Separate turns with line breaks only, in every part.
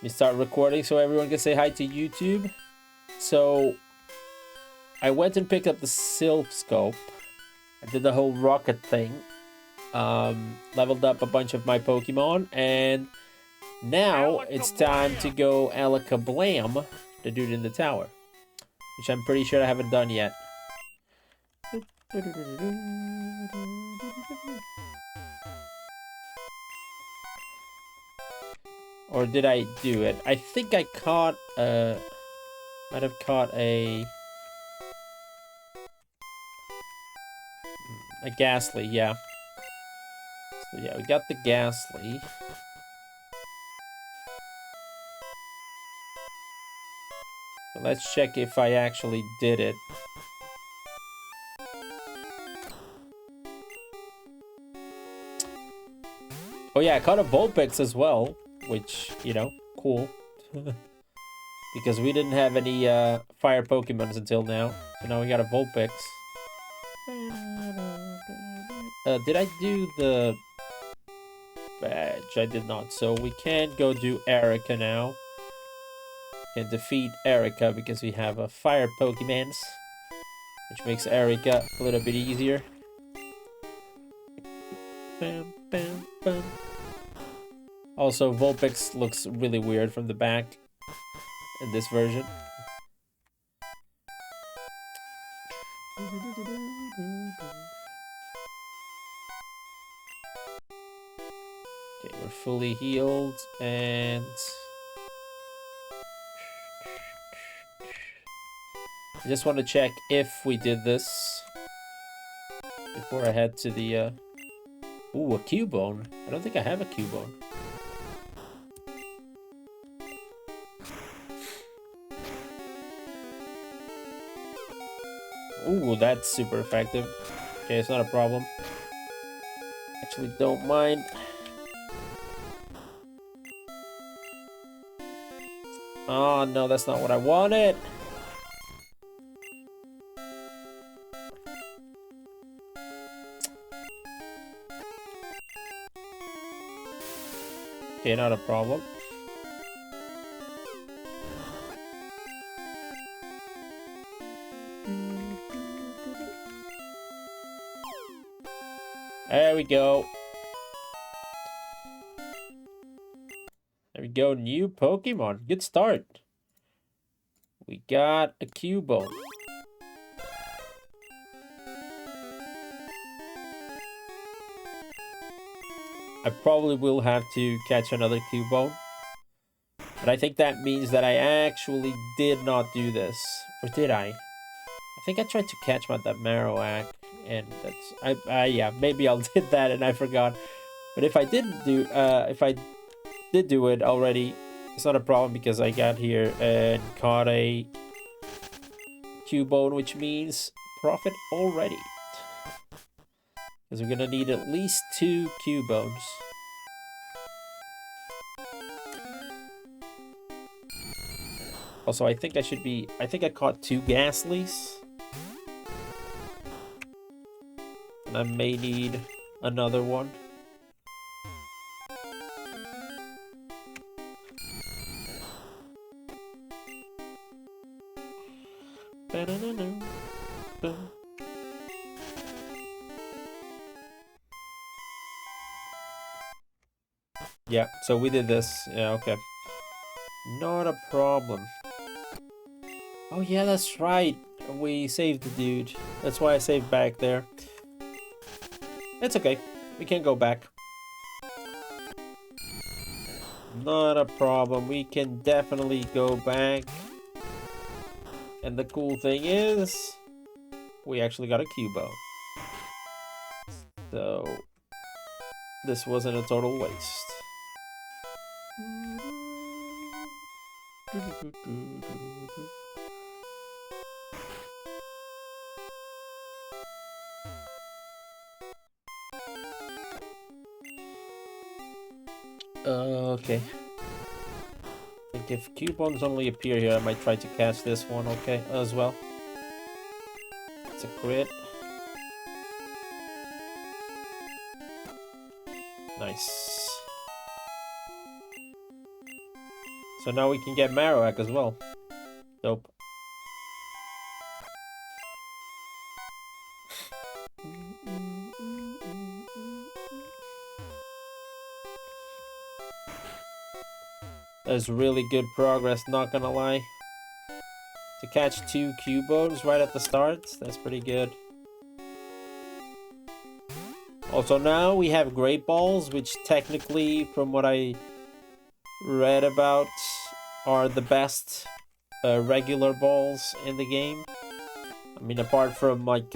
me start recording so everyone can say hi to YouTube. So I went and picked up the Sylph Scope. I did the whole rocket thing. Leveled up a bunch of my Pokemon, and now it's time to go Alakablam, the dude in the tower, which I'm pretty sure I haven't done yet. Or did I do it? I think I caught might have caught a Ghastly, yeah. So yeah, we got the Ghastly. So let's check if I actually did it. Oh yeah, I caught a Vulpix as well, which, you know, cool. Because we didn't have any fire Pokemons until now. So now we got a Vulpix. Did I do the badge? I did not. So we can go do Erica now. Can defeat Erica because we have a fire Pokemons, which makes Erica a little bit easier. Bam, bam, bam. Also, Vulpix looks really weird from the back in this version. Okay, we're fully healed, and I just want to check if we did this before I head to the ooh, a Cubone. I don't think I have a Cubone. Ooh, that's super effective. Okay, it's not a problem. Actually, don't mind. Oh, no, that's not what I wanted. Okay, not a problem. There we go. There we go, new Pokemon. Good start. We got a Cubone. I probably will have to catch another Cubone. But I think that means that I actually did not do this. Or did I? I think I tried to catch that Marowak. And that's... yeah, maybe I did that and I forgot. But if I didn't do... if I did do it already, it's not a problem because I got here and caught a Cubone, which means profit already. Because we're gonna need at least 2 Cubones. Also, I think I should be... I think I caught 2 Ghastlies. And I may need another one. Yeah, so we did this. Yeah, okay. Not a problem. Oh yeah, that's right. We saved the dude. That's why I saved back there. It's okay. We can go back. Not a problem. We can definitely go back. And the cool thing is, we actually got a Cubone. So, this wasn't a total waste. Okay. I think if Cubones only appear here, I might try to catch this one, okay, as well. It's a crit. Nice. So now we can get Marowak as well. Dope. That's really good progress, not gonna lie. To catch 2 Cubones right at the start, that's pretty good. Also now we have Great Balls, which technically, from what I read about, are the best regular balls in the game. I mean, apart from like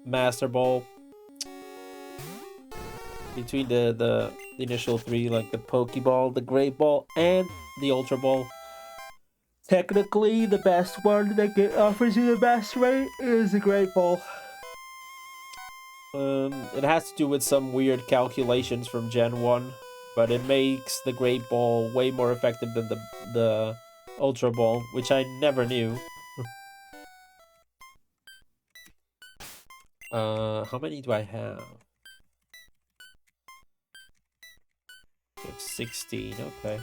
Master Ball. Between the initial 3, like the Pokeball, the Great Ball, and the Ultra Ball. Technically, the best one that offers you the best rate is the Great Ball. It has to do with some weird calculations from Gen 1, but it makes the Great Ball way more effective than the Ultra Ball, which I never knew. How many do I have? I have 16, okay.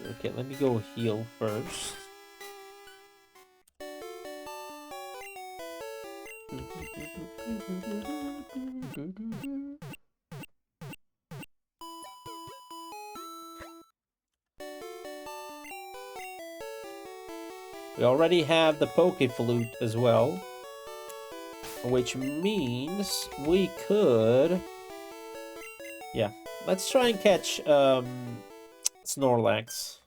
Okay, let me go heal first. We already have the Pokeflute as well, which means we could... Yeah, let's try and catch Snorlax,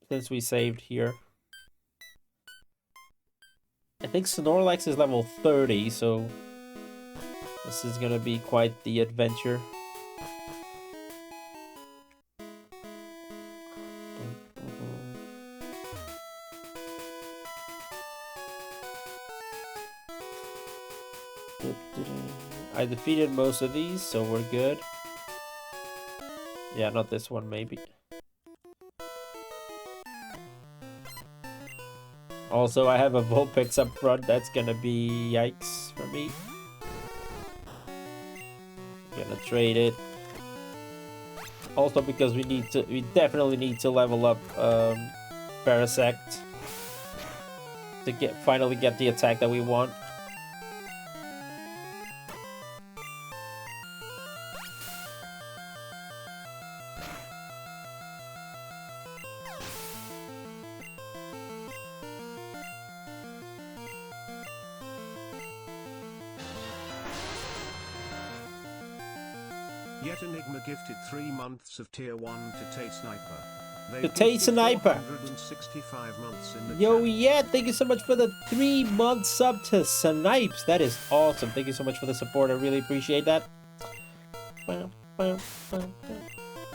since we saved here. I think Snorlax is level 30, so this is gonna be quite the adventure. I defeated most of these, so we're good. Yeah, not this one, maybe. Also, I have a Vulpix up front. That's gonna be yikes for me. Gonna trade it. Also, because we definitely need to level up Parasect to finally get the attack that we want.
Yet Enigma gifted 3 months of tier 1 to Tate Sniper.
The Tate Sniper.
465 months in the
Yo,
channel.
yeah, thank you so much for the 3-month sub to Snipes. That is awesome. Thank you so much for the support. I really appreciate that.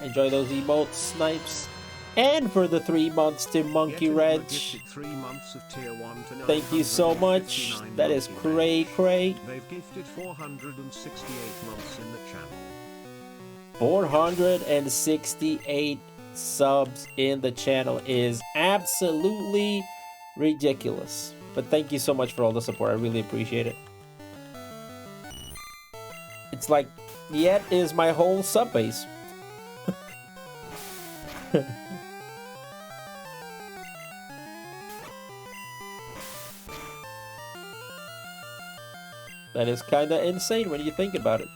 Enjoy those emotes, Snipes. And for the 3 months to Monkey Reg.
3 months of tier 1 to
Thank you so much. That is cray.
They've gifted 468 months in the channel.
468 subs in the channel is absolutely ridiculous. But thank you so much for all the support. I really appreciate it. It's like, Yet is my whole sub base. That is kind of insane when you think about it.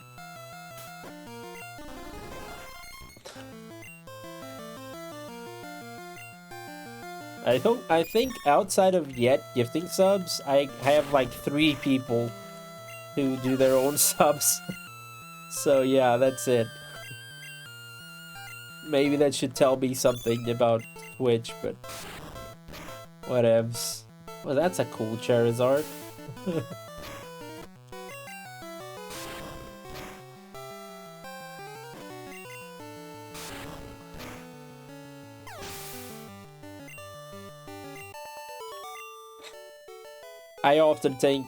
I think outside of Yet gifting subs, I have like 3 people who do their own subs. So yeah, that's it. Maybe that should tell me something about Twitch, but whatevs. Well, that's a cool Charizard.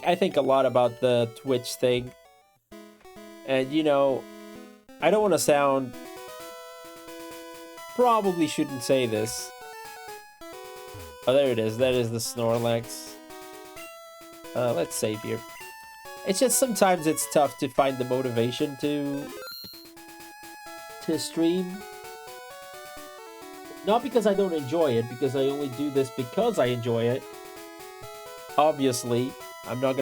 I think a lot about the Twitch thing. And you know, I don't want to sound... Probably shouldn't say this. Oh, there it is. That is the Snorlax. Let's save here. It's just sometimes it's tough to find the motivation to to stream. Not because I don't enjoy it, because I only do this because I enjoy it. Obviously, I'm not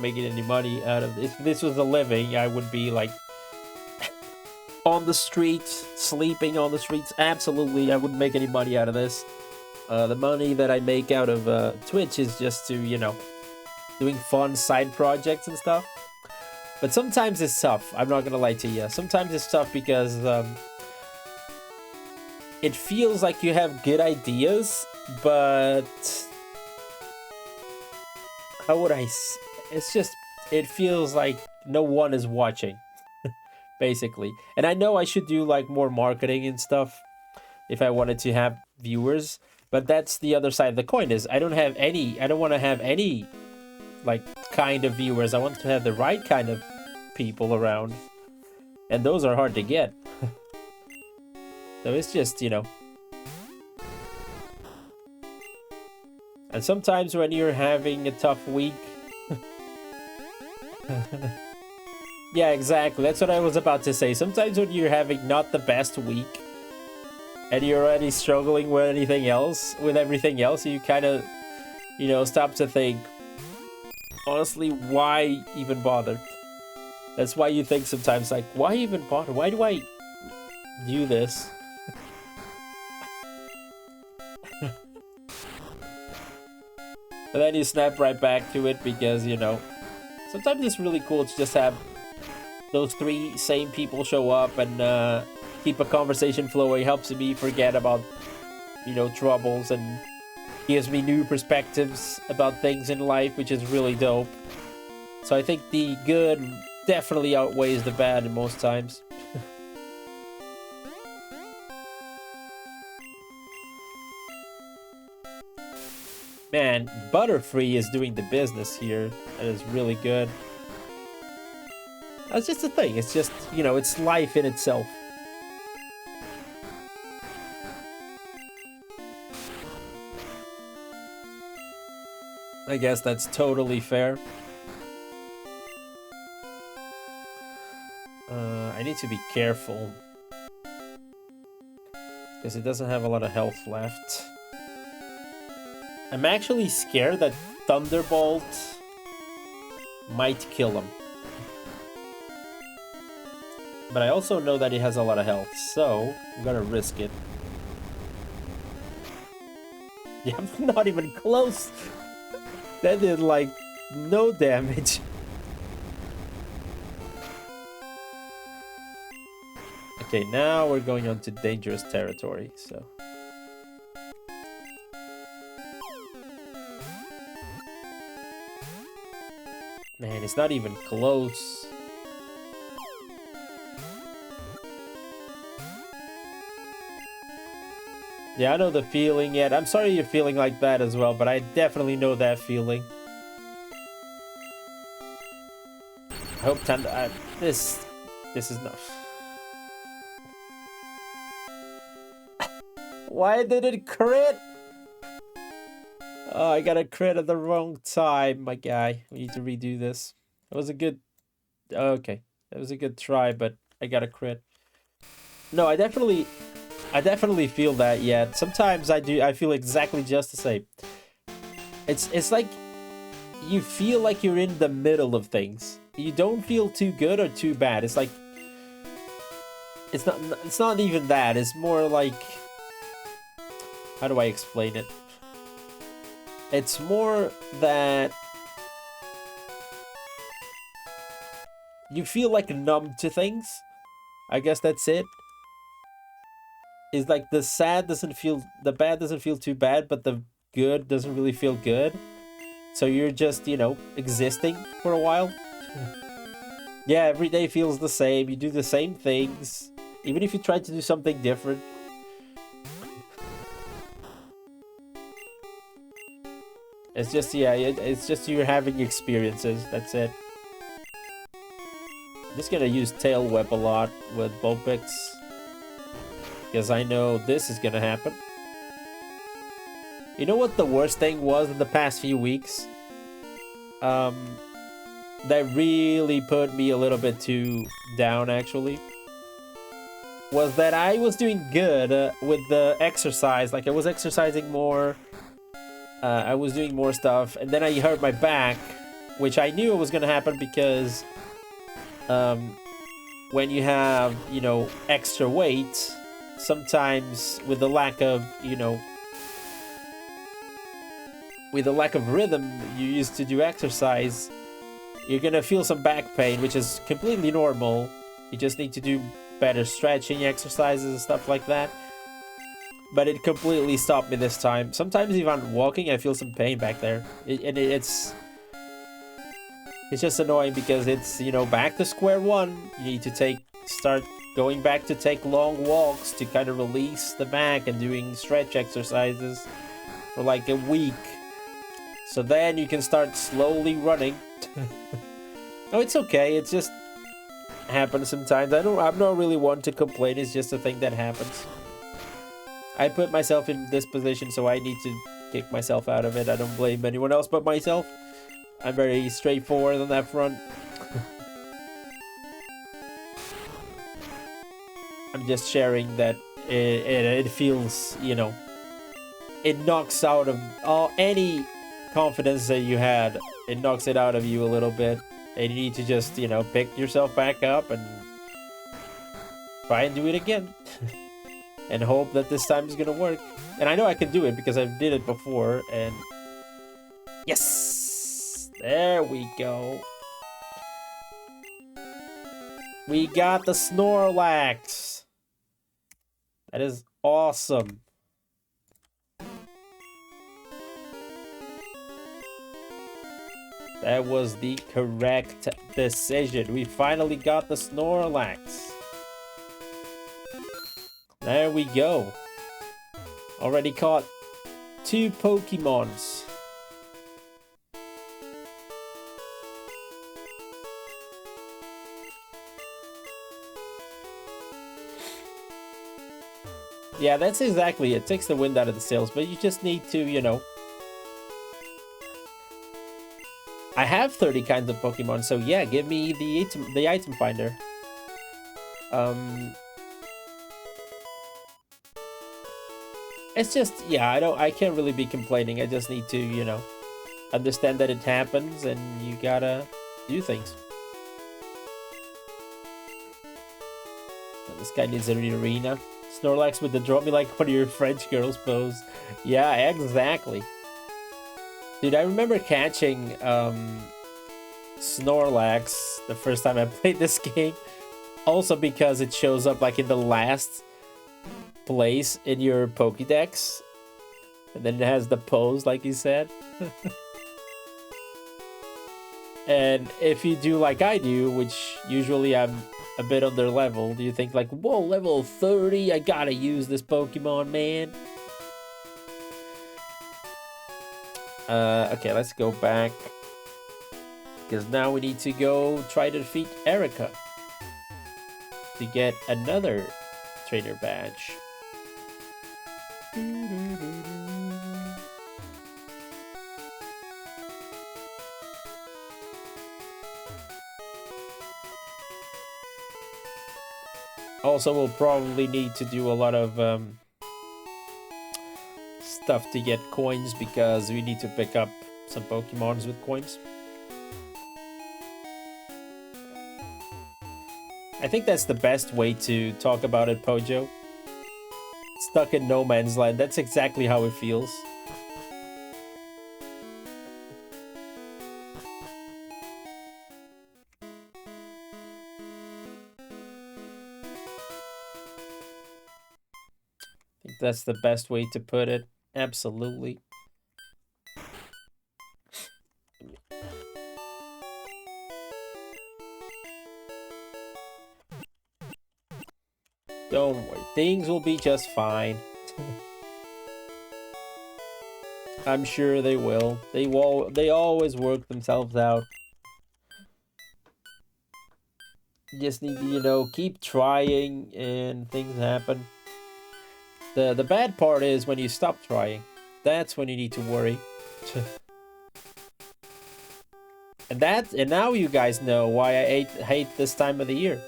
making any money out of this. If this was a living, I would be like on the streets, sleeping on the streets. Absolutely, I wouldn't make any money out of this. The money that I make out of Twitch is just to, you know, doing fun side projects and stuff. But sometimes it's tough. I'm not gonna lie to you. Sometimes it's tough because it feels like you have good ideas, but how would I? It's just, it feels like no one is watching, basically. And I know I should do like more marketing and stuff if I wanted to have viewers, but that's the other side of the coin. Is I don't want to have any like kind of viewers. I want to have the right kind of people around, and those are hard to get. So it's just, you know. And sometimes when you're having a tough week... Yeah, exactly. That's what I was about to say. Sometimes when you're having not the best week, and you're already struggling with everything else, you kind of, you know, stop to think, honestly, why even bother? That's why you think sometimes, like, why even bother? Why do I do this? But then you snap right back to it because, you know, sometimes it's really cool to just have those three same people show up and keep a conversation flowing. Helps me forget about, you know, troubles, and gives me new perspectives about things in life, which is really dope. So I think the good definitely outweighs the bad in most times. Man, Butterfree is doing the business here. That is really good. That's just the thing. It's just, you know, it's life in itself. I guess that's totally fair. I need to be careful, because it doesn't have a lot of health left. I'm actually scared that Thunderbolt might kill him. But I also know that he has a lot of health, so I'm gonna risk it. Yeah, I'm not even close. That did like no damage. Okay, now we're going on to dangerous territory, so... Man, it's not even close. Yeah, I know the feeling yet. I'm sorry you're feeling like that as well, but I definitely know that feeling. I hope this is enough. Why did it crit? Oh, I got a crit at the wrong time, my guy. We need to redo this. That was a good... Okay. That was a good try, but I got a crit. No, I definitely feel that yet. Sometimes I feel exactly just the same. It's like you feel like you're in the middle of things. You don't feel too good or too bad. It's like it's not even that. It's more like, how do I explain it? It's more that you feel like numb to things. I guess that's it. It's like the bad doesn't feel too bad, but the good doesn't really feel good. So you're just, you know, existing for a while. Yeah, every day feels the same. You do the same things. Even if you try to do something different. It's just, yeah, it's just you're having experiences. That's it. I'm just gonna use Tail Whip a lot with Pokédex, because I know this is gonna happen. You know what the worst thing was in the past few weeks? That really put me a little bit too down, actually. was that I was doing good with the exercise. Like, I was exercising more. I was doing more stuff. And then I hurt my back, which I knew it was going to happen because when you have, you know, extra weight, sometimes with the lack of, you know, with the lack of rhythm you used to do exercise, you're going to feel some back pain, which is completely normal. You just need to do better stretching exercises and stuff like that. But it completely stopped me this time. Sometimes even walking, I feel some pain back there. It's just annoying because it's, you know, back to square one. You need to start going back to take long walks to kind of release the back and doing stretch exercises for like a week. So then you can start slowly running. No, it's okay. It just happens sometimes. I'm not really one to complain. It's just a thing that happens. I put myself in this position, so I need to kick myself out of it. I don't blame anyone else but myself. I'm very straightforward on that front. I'm just sharing that it feels, you know, it knocks out of any confidence that you had. It knocks it out of you a little bit. And you need to just, you know, pick yourself back up and try and do it again. And hope that this time is gonna work. And I know I can do it because I've did it before. And yes, there we go. We got the Snorlax. That is awesome. That was the correct decision. We finally got the Snorlax. There we go. Already caught 2 Pokemons. Yeah, that's exactly it. Takes the wind out of the sails, but you just need to, you know. I have 30 kinds of Pokemon, so yeah, give me the item finder. It's just, yeah, I can't really be complaining. I just need to, you know, understand that it happens and you gotta do things. This guy needs an arena. Snorlax with the drop me like one of your French girls pose. Yeah, exactly. Dude, I remember catching Snorlax the first time I played this game. Also because it shows up like in the last place in your Pokédex. And then it has the pose, like you said. And if you do like I do, which usually I'm a bit under level, do you think like, whoa, level 30, I gotta use this Pokemon, man. Okay, let's go back. Because now we need to go try to defeat Erica. To get another trainer badge. Also, we'll probably need to do a lot of stuff to get coins because we need to pick up some Pokemons with coins. I think that's the best way to talk about it, Pojo. Stuck in no man's land. That's exactly how it feels. I think that's the best way to put it. Absolutely. Don't worry, things will be just fine. I'm sure they will. They always work themselves out. You just need to, you know, keep trying and things happen. The bad part is when you stop trying. That's when you need to worry. And now you guys know why I hate this time of the year.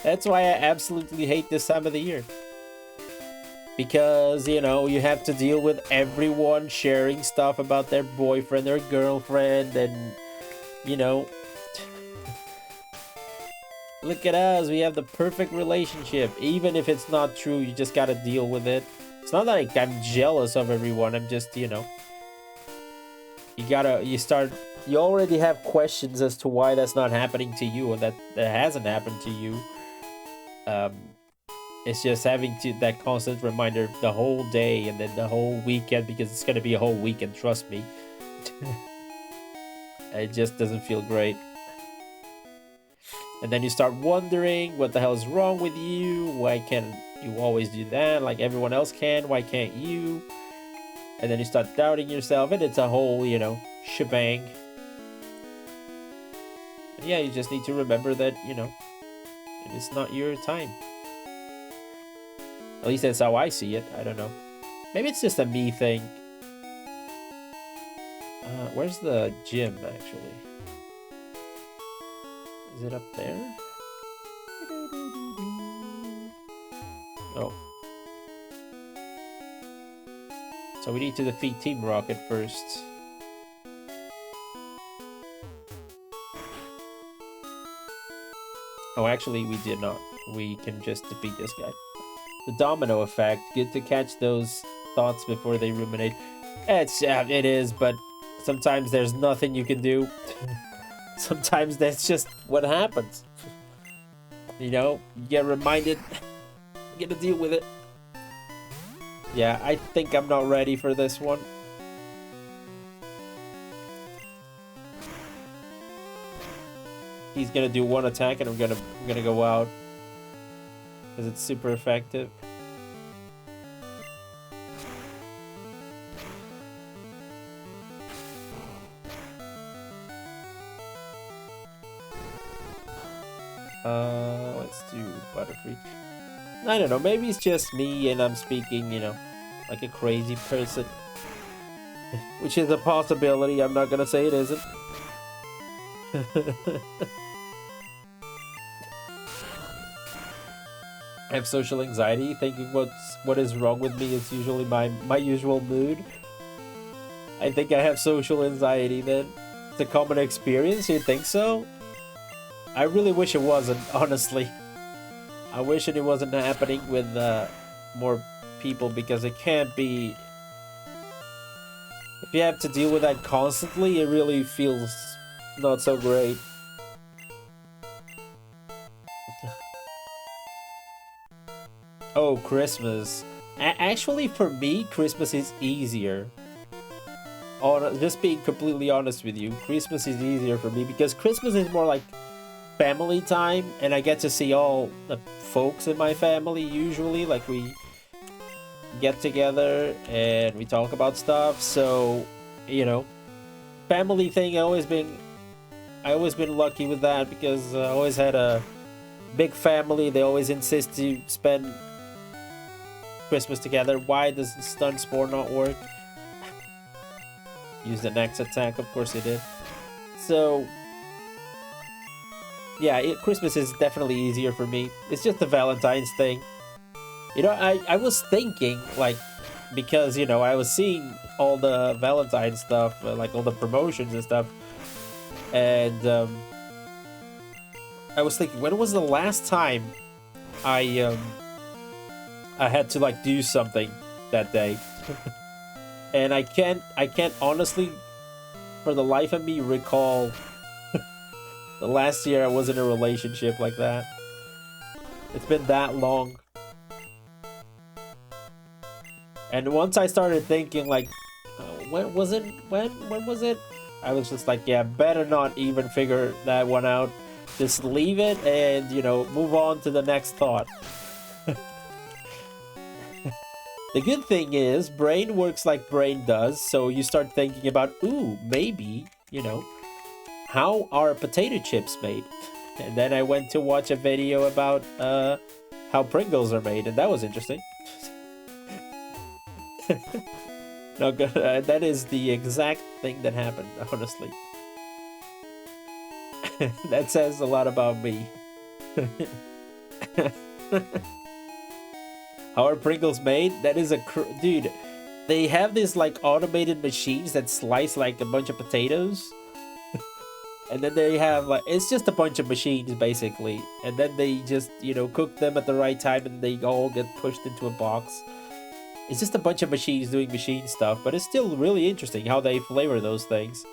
That's why I absolutely hate this time of the year. Because, you know, you have to deal with everyone sharing stuff about their boyfriend or girlfriend, and, you know, look at us, we have the perfect relationship. Even if it's not true, you just gotta deal with it. It's not like I'm jealous of everyone, I'm just, you know, you already have questions as to why that's not happening to you, and that hasn't happened to you. It's just having that constant reminder the whole day and then the whole weekend, because it's gonna be a whole weekend, trust me. It just doesn't feel great. And then you start wondering what the hell is wrong with you. Why can't you always do that like everyone else can? Why can't you? And then you start doubting yourself, and it's a whole, you know, shebang. And yeah, you just need to remember that, you know, it's not your time. At least that's how I see it. I don't know. Maybe it's just a me thing. Where's the gym, actually? Is it up there? Oh. So we need to defeat Team Rocket first. Oh, actually, we did not. We can just defeat this guy. The domino effect. Good to catch those thoughts before they ruminate. It is, but sometimes there's nothing you can do. Sometimes that's just what happens. You know, you get reminded, you get to deal with it. Yeah, I think I'm not ready for this one. He's gonna do one attack and I'm gonna go out. Because it's super effective. Let's do Butterfree. I don't know, maybe it's just me and I'm speaking, you know, like a crazy person. Which is a possibility, I'm not gonna say it isn't. I have social anxiety. Thinking what is wrong with me is usually my usual mood. I think I have social anxiety then. It's a common experience, you think so? I really wish it wasn't, honestly. I wish it wasn't happening with more people, because it can't be... If you have to deal with that constantly, it really feels not so great. Oh, Christmas. Actually, for me, Christmas is easier. Just being completely honest with you, Christmas is easier for me because Christmas is more like family time, and I get to see all the folks in my family usually. Like, we get together and we talk about stuff. So, you know, family thing. I always been lucky with that because I always had a big family. They always insist to spend Christmas together. Why does the stun spore not work? Use the next attack, of course it did. So yeah, Christmas is definitely easier for me. It's just the Valentine's thing. You know, I was thinking, like, because, you know, I was seeing all the Valentine stuff, like all the promotions and stuff, and I was thinking, when was the last time I had to, like, do something that day? And I can't honestly, for the life of me, recall the last year I was in a relationship like that. It's been that long. And once I started thinking, like, when was it? When was it? I was just like, yeah, better not even figure that one out. Just leave it and, you know, move on to the next thought. The good thing is, brain works like brain does, so you start thinking about, ooh, maybe, you know, how are potato chips made? And then I went to watch a video about how Pringles are made, and that was interesting. No, that is the exact thing that happened, honestly. That says a lot about me. How are Pringles made? That is a dude. They have these like automated machines that slice like a bunch of potatoes. And then they have like, it's just a bunch of machines basically. And then they just, you know, cook them at the right time and they all get pushed into a box. It's just a bunch of machines doing machine stuff, but it's still really interesting how they flavor those things.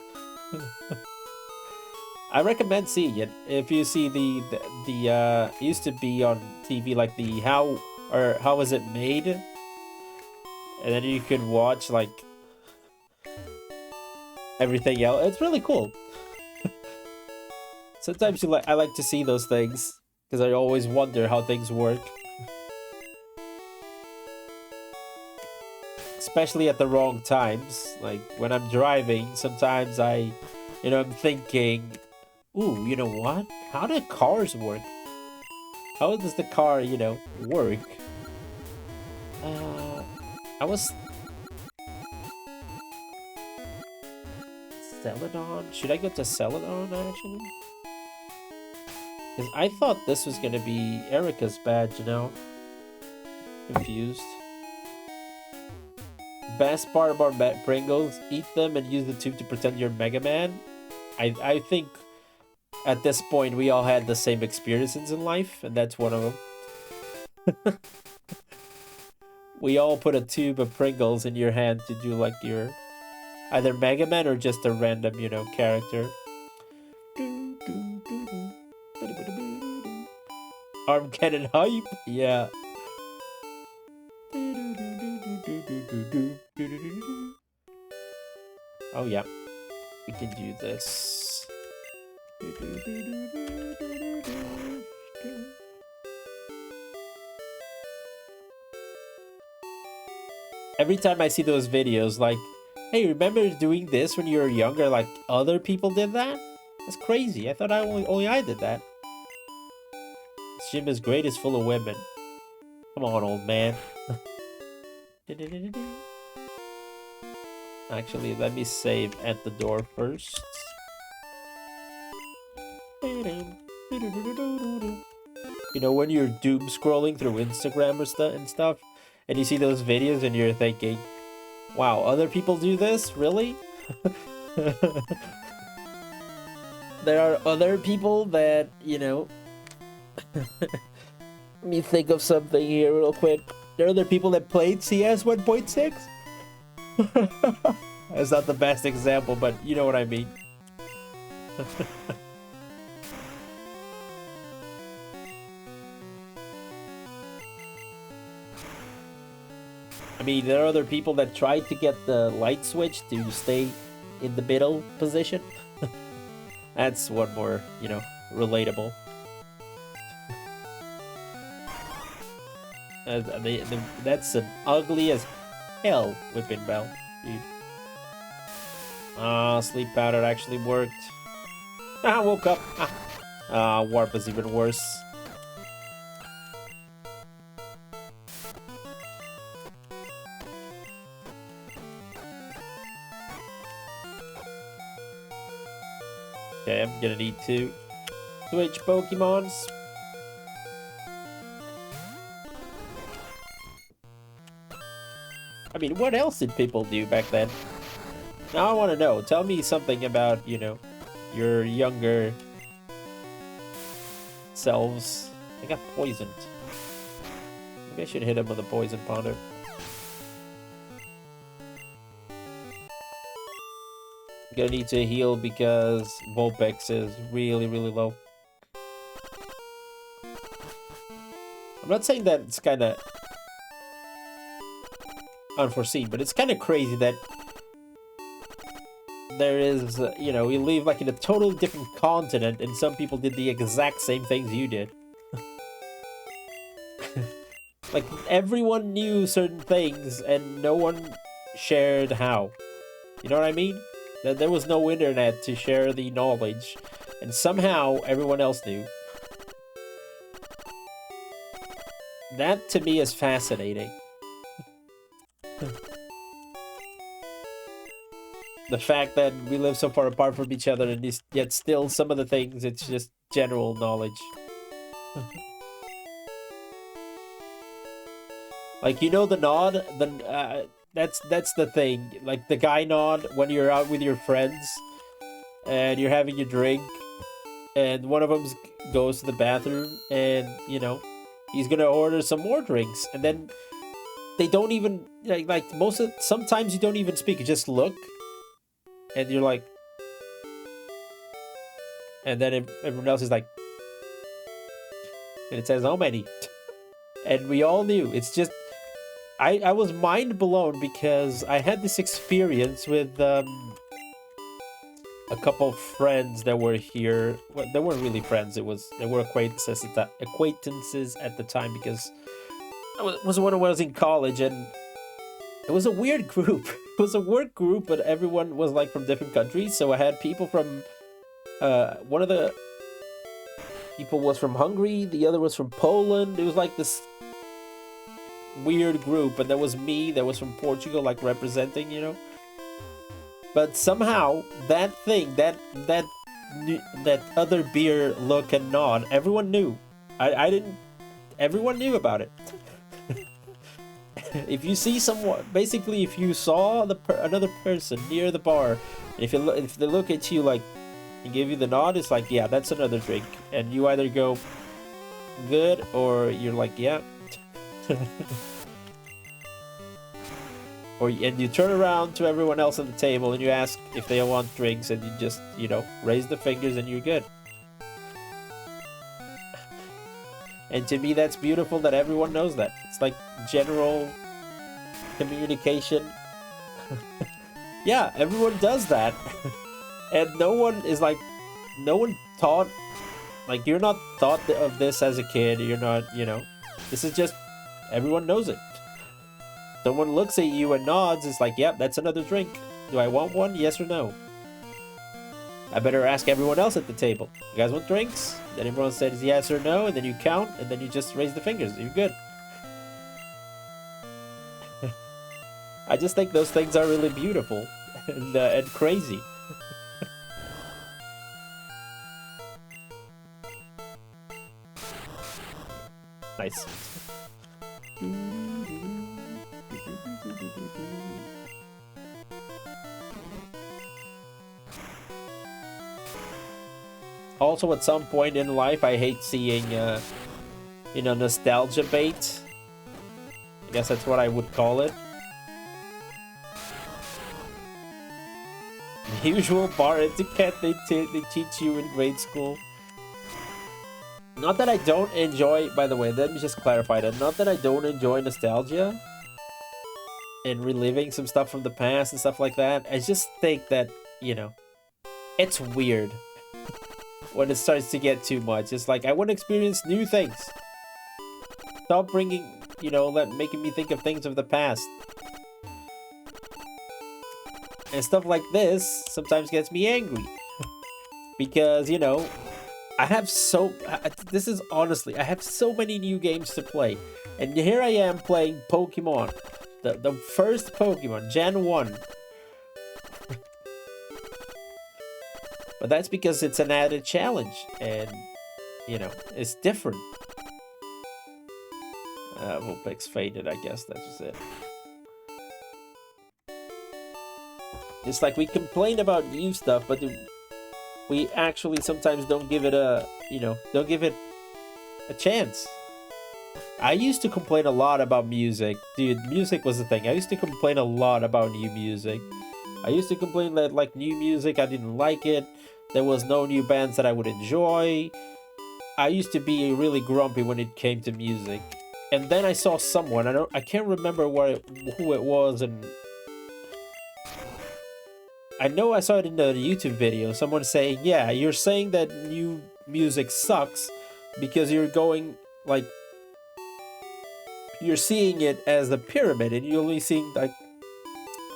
I recommend seeing it. If you see the used to be on TV like the how was it made? And then you could watch like everything else. It's really cool. Sometimes I like to see those things because I always wonder how things work. Especially at the wrong times. Like when I'm driving, sometimes I'm thinking, ooh, you know what? How do cars work? How does the car, work? I was... Celadon? Should I go to Celadon, actually? Because I thought this was gonna be Erica's badge, Confused. Best part about Pringles, eat them and use the tube to pretend you're Mega Man. I think at this point we all had the same experiences in life, and that's one of them. We all put a tube of Pringles in your hand to do like your either Mega Man or just a random, character. Arm cannon hype, yeah. Oh yeah, we can do this. Every time I see those videos, like, hey, remember doing this when you were younger? Like, other people did that? That's crazy. I thought only I did that. This gym is great. It's full of women. Come on, old man. Actually, let me save at the door first. You know, when you're doom scrolling through Instagram and stuff, and you see those videos and you're thinking, wow, other people do this? Really? There are other people that, Let me think of something here real quick. There are other people that played CS 1.6? That's not the best example, but you know what I mean. I mean, there are other people that tried to get the light switch to stay in the middle position. That's one more, relatable. That's an ugly as hell whipping bell, dude. Sleep powder actually worked. I woke up. Warp is even worse. Okay, I'm gonna need to switch Pokemons. I mean, what else did people do back then? Now I want to know. Tell me something about, your younger selves. They got poisoned. Maybe I should hit him with a poison ponder. I'm gonna need to heal because Vulpix is really, really low. I'm not saying that it's kind of unforeseen, but it's kind of crazy that there is, we live like in a totally different continent and some people did the exact same things you did. Like, everyone knew certain things and no one shared how. You know what I mean? There was no internet to share the knowledge, and somehow everyone else knew. That, to me, is fascinating. The fact that we live so far apart from each other, and yet still some of the things, it's just general knowledge. Like, you know, the nod, that's the thing. Like the guy nod when you're out with your friends and you're having your drink, and one of them goes to the bathroom, and you know he's gonna order some more drinks, and then they don't even like sometimes you don't even speak, you just look, and you're like, and then everyone else is like, and it says how many, and we all knew. It's just I was mind blown because I had this experience with a couple of friends that were here. Well, they weren't really friends. They were acquaintances at the time, because it was when I was in college, and it was a weird group. It was a work group, but everyone was like from different countries. So I had people from one of the people was from Hungary, the other was from Poland. It was like this weird group, and there was me that was from Portugal, like representing, you know. But somehow that thing, that other beer look and nod, everyone knew. I didn't. Everyone knew about it. If you see someone, basically, if you saw another person near the bar, if they look at you like and give you the nod, it's like, yeah, that's another drink, and you either go good or you're like, yeah. And you turn around to everyone else on the table and you ask if they want drinks, and you just, you know, raise the fingers and you're good. And to me, that's beautiful that everyone knows that. It's like general communication. Yeah, everyone does that. And no one taught, like, you're not taught of this as a kid. You're not, you know, this is just, everyone knows it. Someone looks at you and nods, it's like, yep, that's another drink. Do I want one? Yes or no? I better ask everyone else at the table. You guys want drinks? Then everyone says yes or no, and then you count, and then you just raise the fingers. You're good. I just think those things are really beautiful and crazy. Nice. Also, at some point in life, I hate seeing, you know, nostalgia bait. I guess that's what I would call it. The usual bar etiquette they teach you in grade school. Not that I don't enjoy, by the way, let me just clarify that. Not that I don't enjoy nostalgia and reliving some stuff from the past and stuff like that. I just think that, you know, it's weird when it starts to get too much. It's like, I want to experience new things. Stop bringing, you know, making me think of things of the past. And stuff like this sometimes gets me angry. Because, you know, I have so many new games to play. And here I am playing Pokemon. The first Pokemon, Gen 1. But that's because it's an added challenge. And, you know, it's different. Vulpix faded, I guess that's just it. It's like we complain about new stuff, but we actually sometimes don't give it a chance. I used to complain a lot about music. Dude, music was the thing. I used to complain a lot about new music. I used to complain that, like, new music, I didn't like it. There was no new bands that I would enjoy. I used to be really grumpy when it came to music. And then I saw someone, I can't remember who it was, and I know I saw it in the YouTube video, someone saying, yeah, you're saying that new music sucks because you're going, like, you're seeing it as a pyramid, and you're only seeing, like,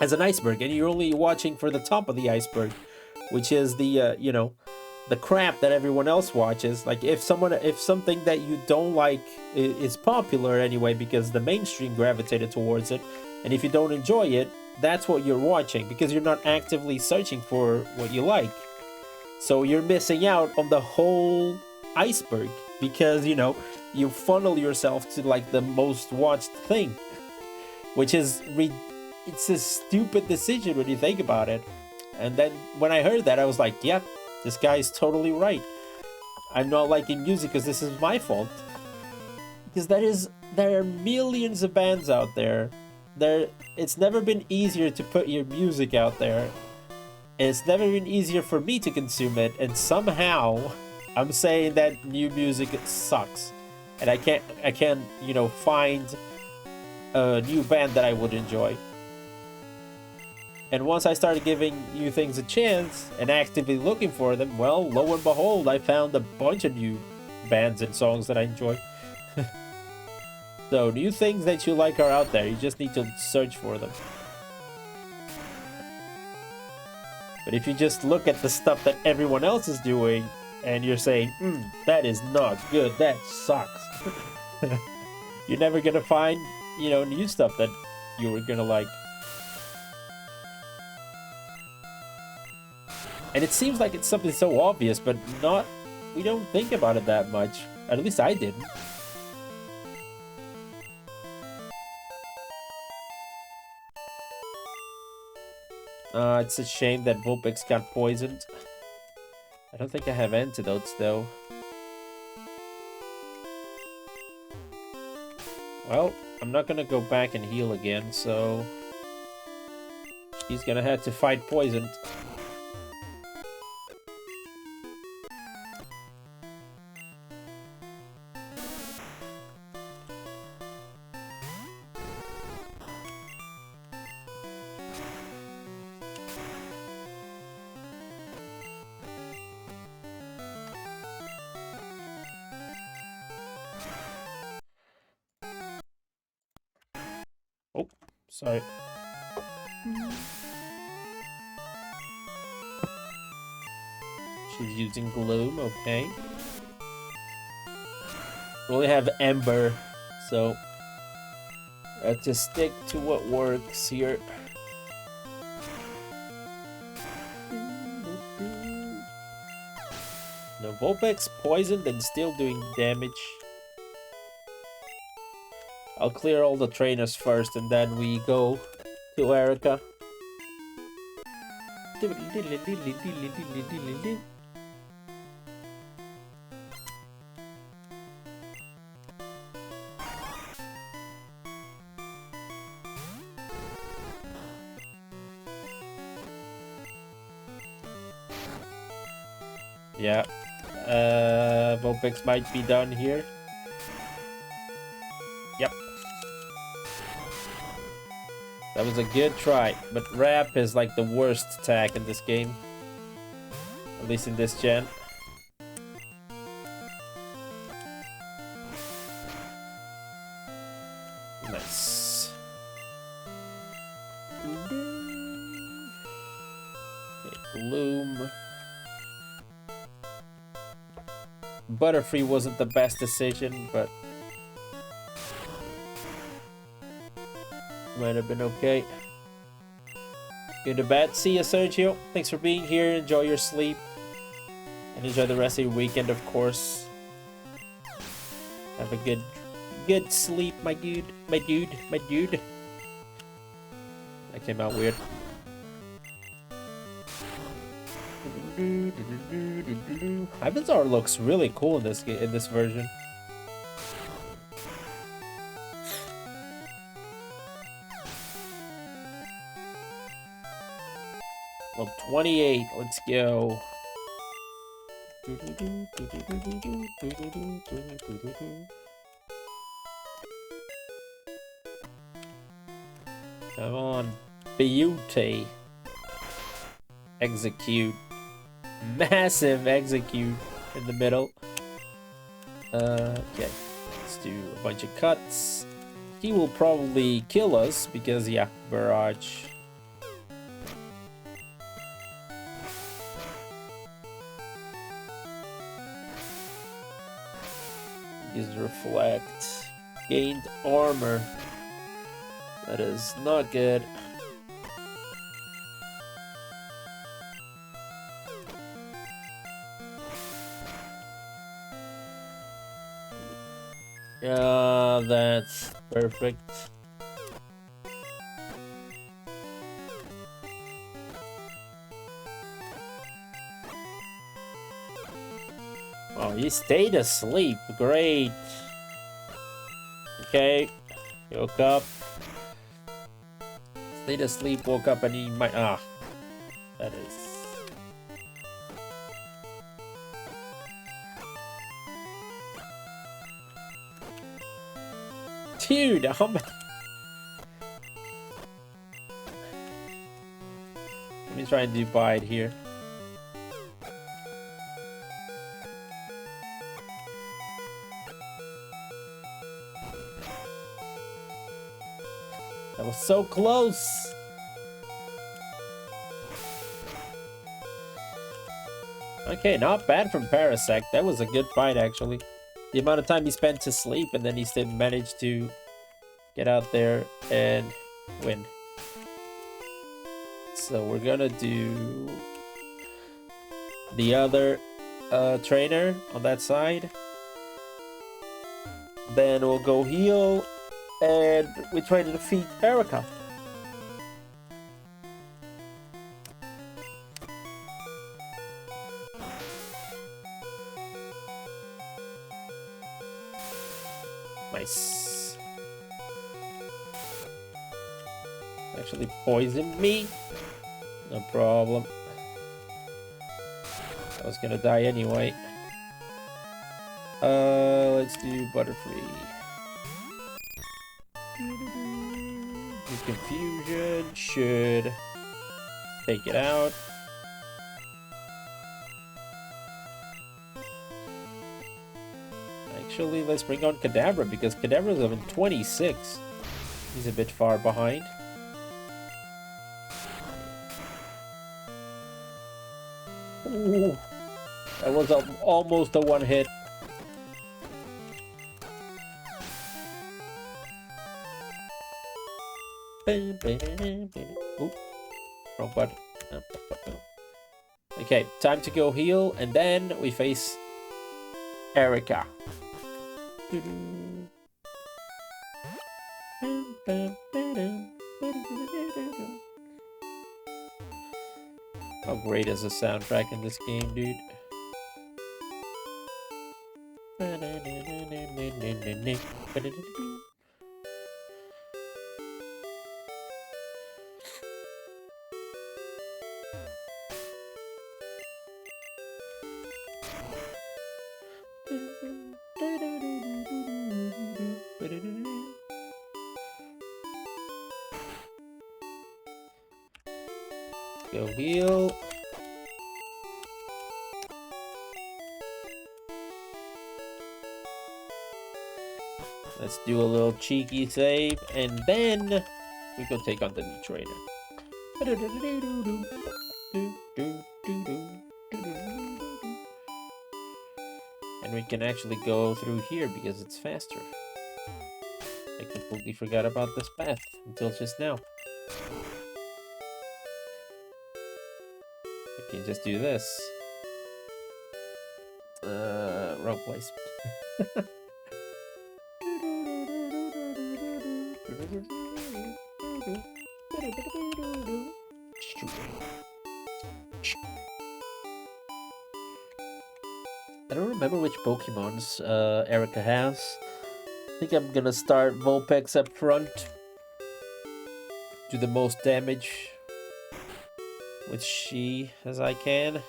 as an iceberg, and you're only watching for the top of the iceberg, which is the, you know, the crap that everyone else watches. Like, if something that you don't like is popular anyway because the mainstream gravitated towards it, and if you don't enjoy it, that's what you're watching because you're not actively searching for what you like. So you're missing out on the whole iceberg because, you know, you funnel yourself to, like, the most watched thing. which is it's a stupid decision when you think about it. And then when I heard that, I was like, yep, this guy's totally right. I'm not liking music because this is my fault. Because there are millions of bands out there. It's never been easier to put your music out there. And it's never been easier for me to consume it. And somehow I'm saying that new music sucks. And I can't, you know, find a new band that I would enjoy. And once I started giving new things a chance and actively looking for them, well, lo and behold, I found a bunch of new bands and songs that I enjoy. So, new things that you like are out there. You just need to search for them. But if you just look at the stuff that everyone else is doing and you're saying, that is not good, that sucks. You're never gonna find, you know, new stuff that you were gonna like. And it seems like it's something so obvious, but we don't think about it that much. At least I didn't. It's a shame that Vulpix got poisoned. I don't think I have antidotes, though. Well, I'm not gonna go back and heal again, so... he's gonna have to fight poison. Sorry. She's using Gloom, okay. We only have Ember, so I have to stick to what works here. No, Vulpix poisoned and still doing damage. I'll clear all the trainers first and then we go to Erica. Yeah, Vulpix might be done here. Yep. That was a good try, but Wrap is like the worst attack in this game. At least in this gen. Nice. Okay, Gloom. Butterfree wasn't the best decision, but might have been okay. Good to bed. See you, Sergio. Thanks for being here. Enjoy your sleep. And enjoy the rest of your weekend, of course. Have a good sleep, my dude. My dude. That came out weird. Ivysaur looks really cool in this version. Well, 28. Let's go. Come on, beauty. Execute. Massive execute in the middle. Okay, let's do a bunch of cuts. He will probably kill us because, yeah, barrage. Use reflect. Gained armor. That is not good. Yeah, that's perfect. Oh, he stayed asleep. Great. Okay. He woke up. Stayed asleep, woke up, and he might... Ah. That is... Dude, how many... Let me try and divide here. That was so close. Okay, not bad from Parasect. That was a good fight, actually. The amount of time he spent to sleep, and then he still managed to get out there and win. So we're gonna do the other trainer on that side. Then we'll go heal, and we try to defeat Erica. Nice. Actually poisoned me. No problem. I was gonna die anyway. Let's do Butterfree. The confusion should take it out. Actually, let's bring on Kadabra because Kadabra's level 26. He's a bit far behind. Ooh, that was almost a one hit. Ooh, wrong button. Okay, time to go heal, and then we face Erica. How great is the soundtrack in this game, dude? Go heal. Let's do a little cheeky save, and then we go take on the new trainer. And we can actually go through here because it's faster. I completely forgot about this path until just now. We can just do this. Wrong place. I don't remember which Pokemons Erica has. I think I'm gonna start Vulpix up front. Do the most damage with she as I can.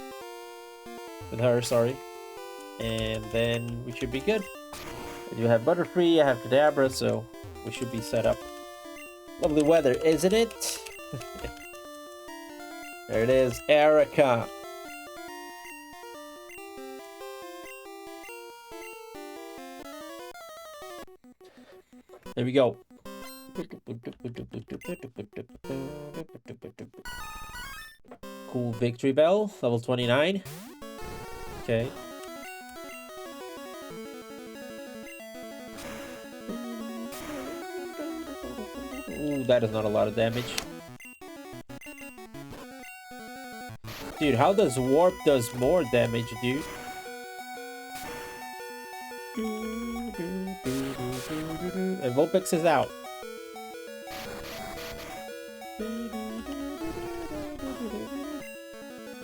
With her, sorry. And then we should be good. I do have Butterfree, I have Kadabra, so we should be set up. Lovely weather, isn't it? There it is, Erica. There we go. Cool victory bell, level 29. Okay. Ooh, that is not a lot of damage. Dude, how does Warp does more damage, dude? And Vulpix is out.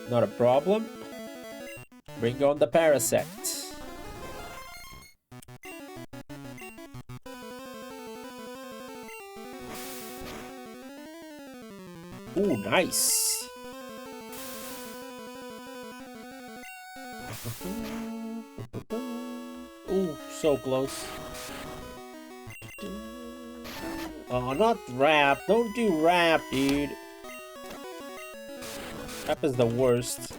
Not a problem. Bring on the Parasect. Ooh, nice. Ooh, so close. Oh, not rap. Don't do rap, dude. Rap is the worst.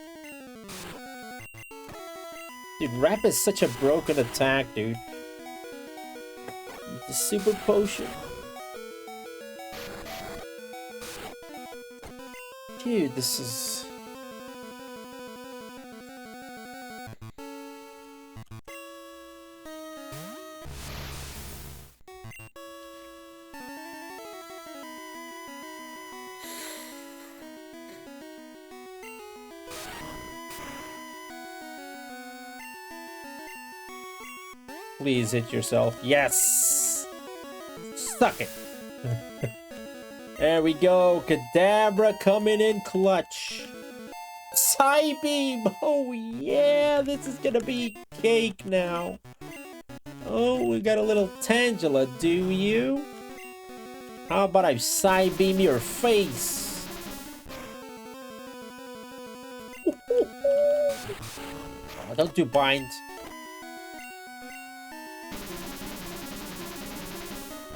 Dude, rap is such a broken attack, dude. The super potion. Dude, this is... Please hit yourself. Yes! Suck it! There we go. Kadabra coming in clutch. Psybeam! Oh yeah, this is gonna be cake now. Oh, we got a little Tangela, do you? How about I Psybeam your face? Oh, don't do bind.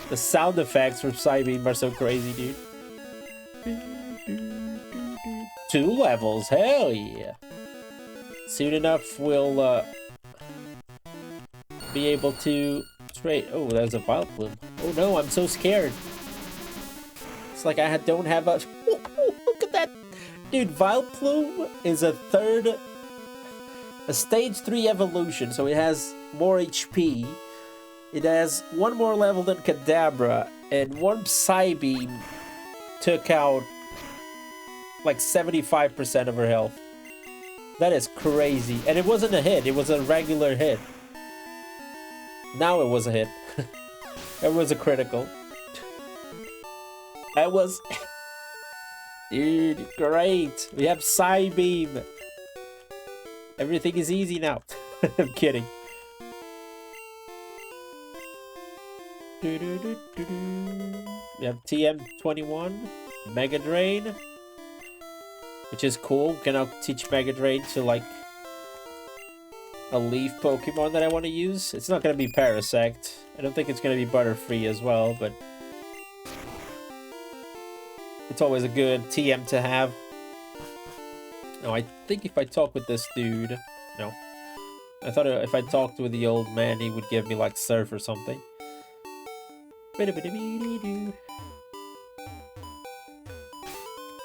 The sound effects from Psybeam are so crazy, dude. 2 levels, hell yeah. Soon enough, we'll be able to trade. Oh, there's a Vile Plume. Oh no, I'm so scared. It's like I don't have a... Look at that. Dude, Vile Plume is a stage 3 evolution, so it has more HP. It has 1 more level than Kadabra, and 1 Psybeam took out like 75% of her health. That is crazy. And it wasn't a hit, it was a regular hit. Now it was a hit. It was a critical. That was... Dude, great. We have Psybeam. Everything is easy now. I'm kidding. We have TM21, Mega Drain, which is cool. Can now teach Mega Drain to like a leaf Pokemon that I want to use. It's not going to be Parasect. I don't think it's going to be Butterfree as well, but it's always a good TM to have. No, I think if I talk with this dude... No. I thought if I talked with the old man, he would give me like Surf or something. That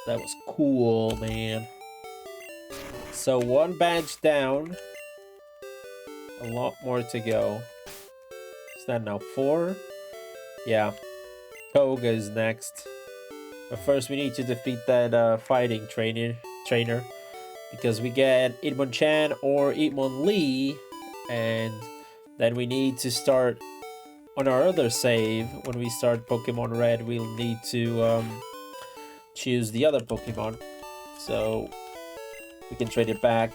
was cool, man. So 1 badge down. A lot more to go. Is that now 4? Yeah. Koga is next. But first we need to defeat that fighting trainer. Because we get Hitmonchan or Hitmonlee. And then we need to start... On our other save, when we start Pokemon Red, we'll need to choose the other Pokemon. So we can trade it back.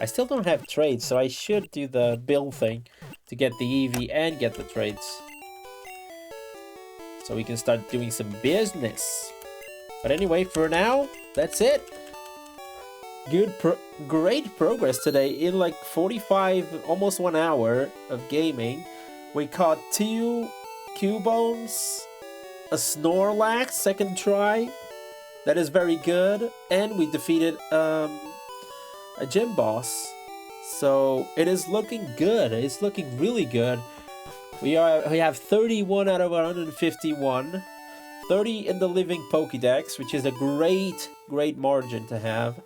I still don't have trades, so I should do the bill thing to get the Eevee and get the trades. So we can start doing some business. But anyway, for now, that's it. Great progress today in like 45, almost 1 hour of gaming. We caught 2 Cubones, a Snorlax, second try. That is very good. And we defeated a gym boss. So it is looking good. It's looking really good. We have 31 out of 151. 30 in the living Pokédex, which is a great margin to have.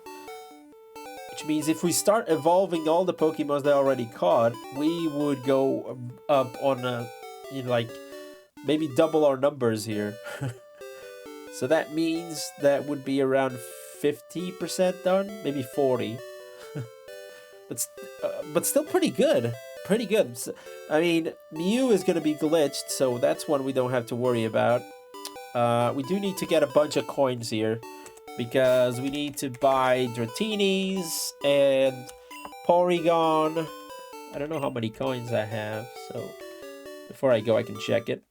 Which means if we start evolving all the Pokemon that I already caught, we would go up on like maybe double our numbers here. So that means that would be around 50% done, maybe 40. But still pretty good. Pretty good. I mean, Mew is going to be glitched, so that's one we don't have to worry about. We do need to get a bunch of coins here, because we need to buy Dratini's and Porygon. I don't know how many coins I have, so before I go I can check it.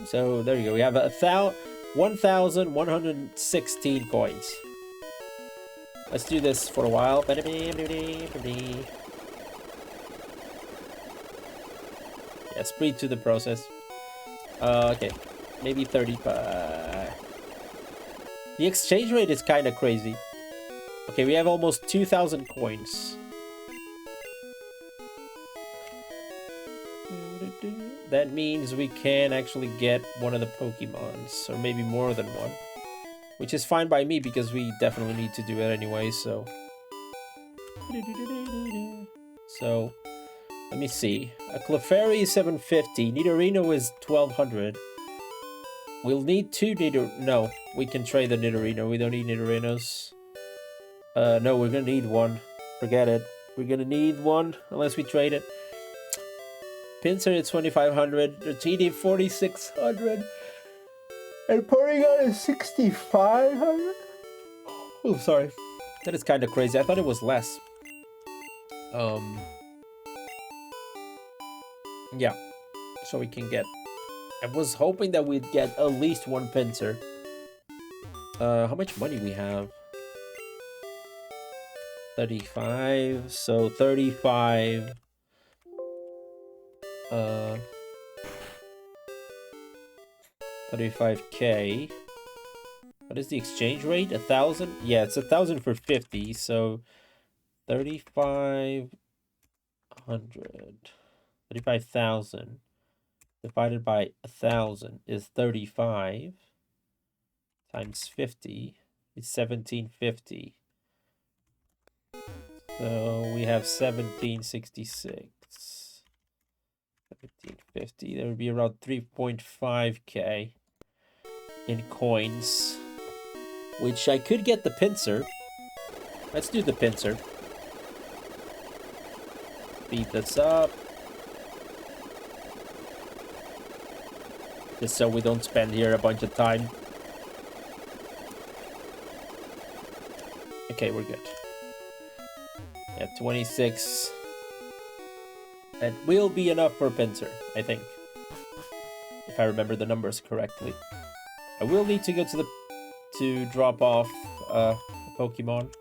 So there you go. We have 1,116 coins. Let's do this for a while. Yeah, speed to the process. Okay, maybe 35. The exchange rate is kind of crazy. Okay, we have almost 2,000 coins. That means we can actually get one of the Pokemons, or maybe more than one. Which is fine by me, because we definitely need to do it anyway, so... So, let me see. A Clefairy is 750, Nidorino is 1,200. We'll need 2 No, we can trade the Nidorino, we don't need Nidorinos. No, we're gonna need one. Forget it. We're gonna need one, unless we trade it. Pinsir is 2,500, Dratini 4,600, and Porygon is 6,500. Oh, sorry. That is kind of crazy. I thought it was less. Yeah. So we can get... I was hoping that we'd get at least one Pinsir. How much money we have? 35. So 35... 35k. What is the exchange rate? 1,000? Yeah, it's 1,000 for 50. So 3,500. 35,000 divided by 1,000 is 35 times 50 is 1,750. So we have 1,766. 1,750. There would be around 3.5k in coins, which I could get the Pinsir. Let's do the Pinsir. Beat this up. Just so we don't spend here a bunch of time. Okay, we're good. Yeah, 26. That will be enough for Pinsir, I think. If I remember the numbers correctly. I will need to go to drop off a Pokemon.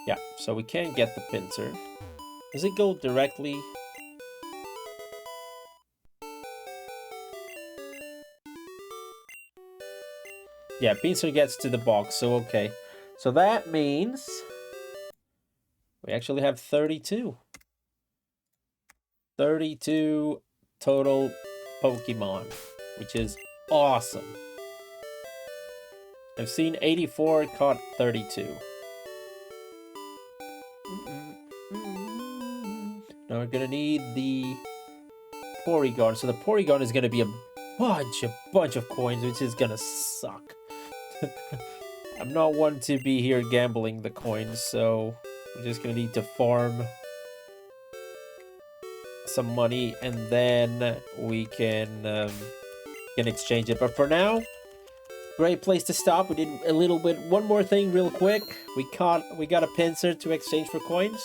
Yeah, so we can get the Pinsir. Does it go directly? Yeah, Pinsir gets to the box, so okay. So that means we actually have 32. 32 total Pokemon, which is awesome. I've seen 84, caught 32. Now we're gonna need the Porygon. So the Porygon is gonna be a bunch of coins, which is gonna suck. I'm not one to be here gambling the coins, so we're just gonna need to farm some money, and then we can exchange it. But for now, great place to stop. We did a little bit. One more thing, real quick. We got a Pinsir to exchange for coins.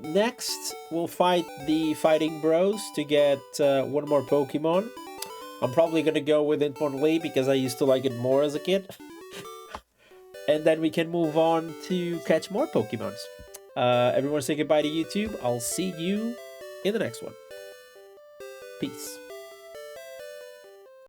Next, we'll fight the Fighting Bros to get one more Pokemon. I'm probably gonna go with Hitmonlee because I used to like it more as a kid. And then we can move on to catch more Pokemons. Everyone say goodbye to YouTube. I'll see you in the next one. Peace.